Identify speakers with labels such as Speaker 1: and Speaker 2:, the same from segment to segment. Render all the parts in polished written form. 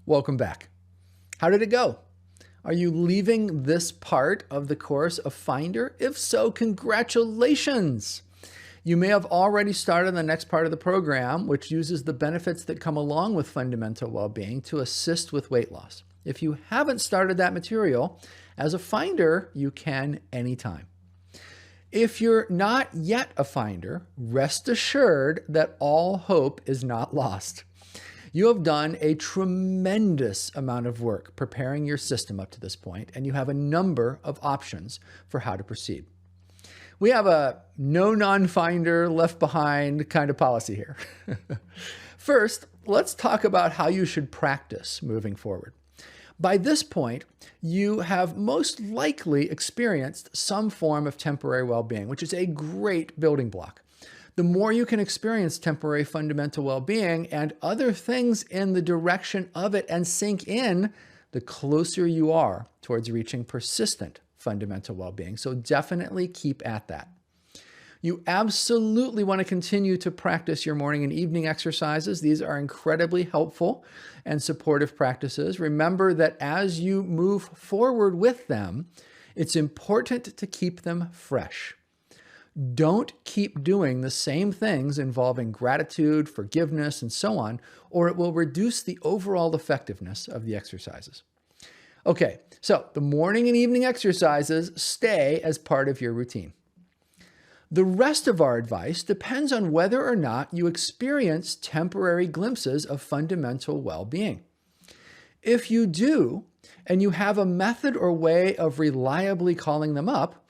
Speaker 1: Welcome back. How did it go? Are you leaving this part of the course a finder? If so, congratulations! You may have already started the next part of the program, which uses the benefits that come along with fundamental well-being to assist with weight loss. If you haven't started that material, as a finder, you can anytime. If you're not yet a finder, rest assured that all hope is not lost. You have done a tremendous amount of work preparing your system up to this point, and you have a number of options for how to proceed. We have a no non-finder left behind kind of policy here. First, let's talk about how you should practice moving forward. By this point, you have most likely experienced some form of temporary well-being, which is a great building block. The more you can experience temporary fundamental well-being and other things in the direction of it and sink in, the closer you are towards reaching persistent fundamental well-being. So definitely keep at that. You absolutely want to continue to practice your morning and evening exercises. These are incredibly helpful and supportive practices. Remember that as you move forward with them, it's important to keep them fresh. Don't keep doing the same things involving gratitude, forgiveness, and so on, or it will reduce the overall effectiveness of the exercises. Okay, so the morning and evening exercises stay as part of your routine. The rest of our advice depends on whether or not you experience temporary glimpses of fundamental well-being. If you do, and you have a method or way of reliably calling them up,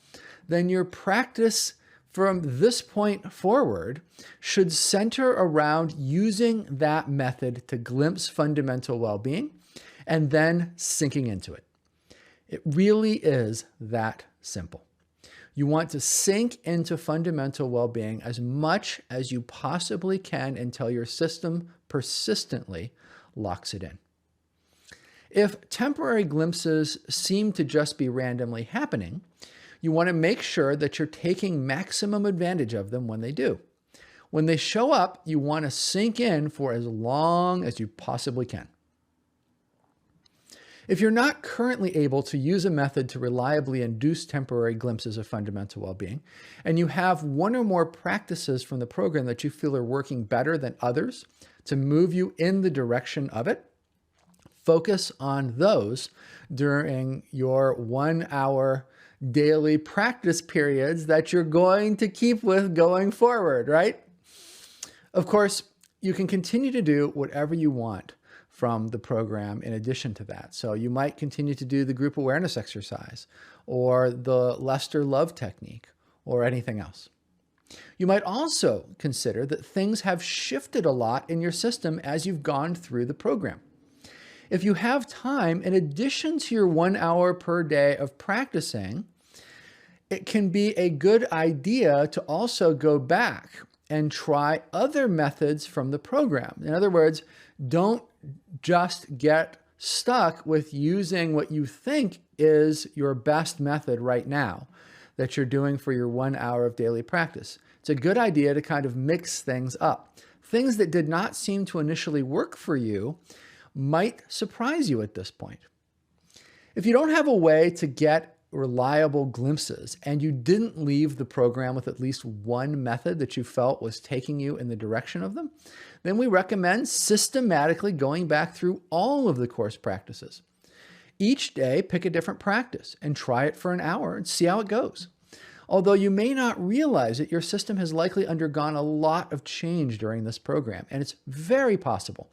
Speaker 1: then your practice from this point forward should center around using that method to glimpse fundamental well-being and then sinking into it. It really is that simple. You want to sink into fundamental well-being as much as you possibly can until your system persistently locks it in. If temporary glimpses seem to just be randomly happening, you want to make sure that you're taking maximum advantage of them when they do. When they show up, you want to sink in for as long as you possibly can. If you're not currently able to use a method to reliably induce temporary glimpses of fundamental well-being, and you have one or more practices from the program that you feel are working better than others to move you in the direction of it, focus on those during your 1-hour daily practice periods that you're going to keep with going forward, right? Of course, you can continue to do whatever you want from the program in addition to that. So you might continue to do the group awareness exercise or the Lester Love technique or anything else. You might also consider that things have shifted a lot in your system as you've gone through the program. If you have time, in addition to your 1 hour per day of practicing, it can be a good idea to also go back and try other methods from the program. In other words, don't just get stuck with using what you think is your best method right now that you're doing for your 1 hour of daily practice. It's a good idea to kind of mix things up. Things that did not seem to initially work for you might surprise you at this point. If you don't have a way to get reliable glimpses and you didn't leave the program with at least one method that you felt was taking you in the direction of them, then we recommend systematically going back through all of the course practices. Each day, pick a different practice and try it for an hour and see how it goes. Although you may not realize it, your system has likely undergone a lot of change during this program, and it's very possible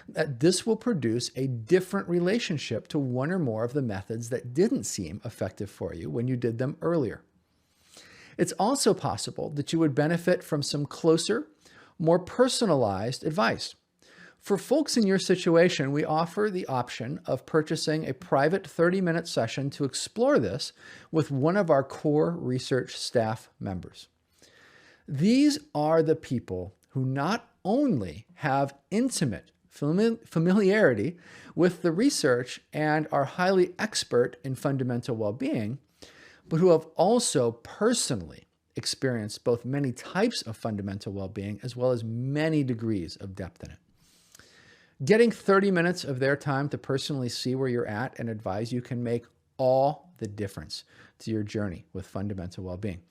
Speaker 1: that this will produce a different relationship to one or more of the methods that didn't seem effective for you when you did them earlier. It's also possible that you would benefit from some closer, more personalized advice. For folks in your situation, we offer the option of purchasing a private 30-minute session to explore this with one of our core research staff members. These are the people who not only have intimate familiarity with the research and are highly expert in fundamental well-being, but who have also personally experienced both many types of fundamental well-being as well as many degrees of depth in it. Getting 30 minutes of their time to personally see where you're at and advise you can make all the difference to your journey with fundamental well-being.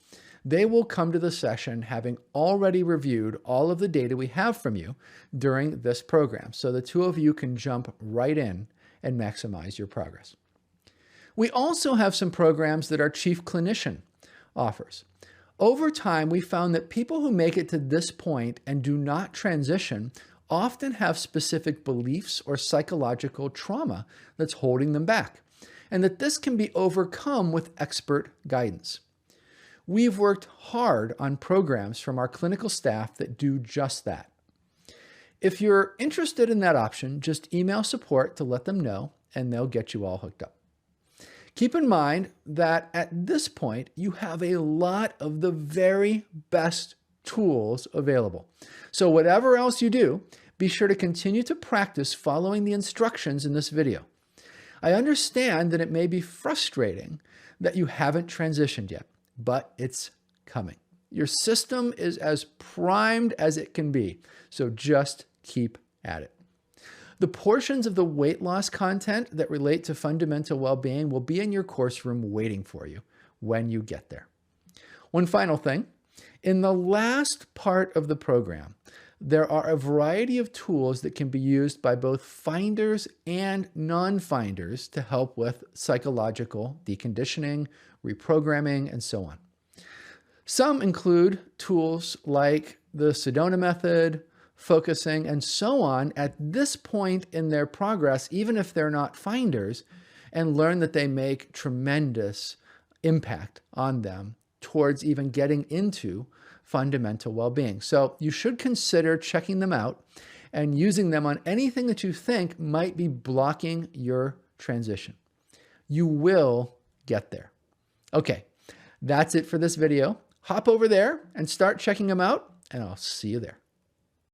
Speaker 1: They will come to the session having already reviewed all of the data we have from you during this program, so the two of you can jump right in and maximize your progress. We also have some programs that our chief clinician offers. Over time, we found that people who make it to this point and do not transition often have specific beliefs or psychological trauma that's holding them back, and that this can be overcome with expert guidance. We've worked hard on programs from our clinical staff that do just that. If you're interested in that option, just email support to let them know, and they'll get you all hooked up. Keep in mind that at this point, you have a lot of the very best tools available. So whatever else you do, be sure to continue to practice following the instructions in this video. I understand that it may be frustrating that you haven't transitioned yet, but it's coming. Your system is as primed as it can be, so just keep at it. The portions of the weight loss content that relate to fundamental well-being will be in your course room waiting for you when you get there. One final thing, in the last part of the program, there are a variety of tools that can be used by both finders and non-finders to help with psychological deconditioning, reprogramming, and so on. Some include tools like the Sedona method, focusing, and so on at this point in their progress, even if they're not finders, and learn that they make tremendous impact on them towards even getting into fundamental well-being. So you should consider checking them out and using them on anything that you think might be blocking your transition. You will get there. Okay, that's it for this video. Hop over there and start checking them out, and I'll see you there.